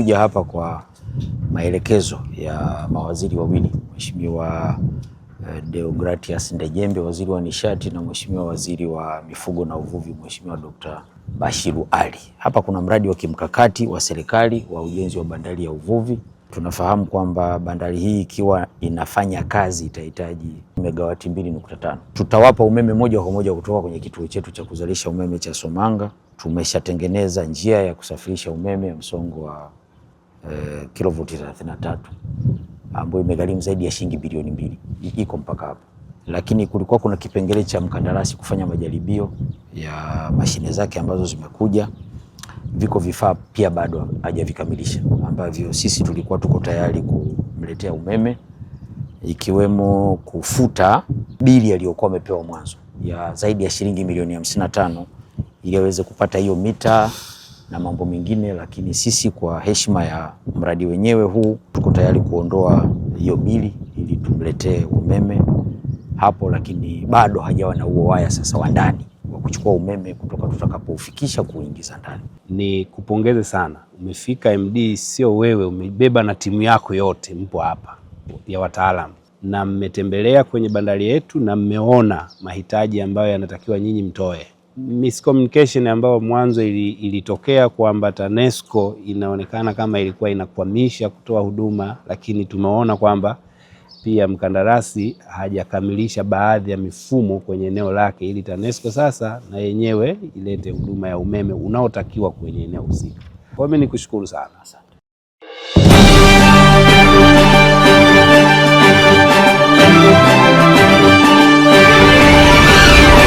Tumekuja hapa kwa maelekezo ya mawaziri wawili, Mheshimiwa Deogratias Ndejembe, waziri wa nishati, na Mheshimiwa waziri wa mifugo na uvuvi, Mheshimiwa Dr. Bashiru Ali. Hapa kuna mradi wa kimkakati wa serikali wa ujenzi wa bandari ya uvuvi. Tunafahamu kwamba bandari hii ikiwa inafanya kazi itahitaji megawati 2.5. Tutawapa umeme moja kwa moja kutoka kwenye kituo chetu cha kuzalisha umeme cha Somanga. Tumeshatengeneza njia ya kusafirisha umeme ya msongo wa kilovoti 33 ambayo imegharimu zaidi ya shilingi bilioni 2. Iko mpaka hapo. Lakini kulikuwa kuna kipengele cha mkandarasi kufanya majaribio ya mashine zake ambazo zimekuja. Viko vifaa pia bado hajavikamilisha ambavyo sisi tulikuwa tuko tayari kumletea umeme, ikiwemo kufuta bili aliyokuwa amepewa mwanzo ya zaidi ya shilingi milioni 55 ili aweze kupata hiyo mita na mambo mengine. Lakini sisi kwa heshima ya mradi wenyewe huu tuko tayari kuondoa hiyo bili ili tumletee umeme hapo, lakini bado hajawa na huo waya sasa wa ndani wa kuchukua umeme kutoka tutakapoufikisha kuingiza ndani. Ni kupongeze sana, umefika MD, sio wewe, umebeba na timu yako yote, mpo hapa ya wataalamu na mmetembelea kwenye bandari yetu na mmeona mahitaji ambayo yanatakiwa nyinyi mtoe. Miscommunication ambayo mwanzo ilitokea kwamba TANESCO inaonekana kama ilikuwa inakwamisha kutoa huduma, lakini tumeona kwamba pia mkandarasi hajakamilisha baadhi ya mifumo kwenye eneo lake ili TANESCO sasa na yenyewe ilete huduma ya umeme unaotakiwa kwenye eneo husika. Kwa mimi nikushukuru sana.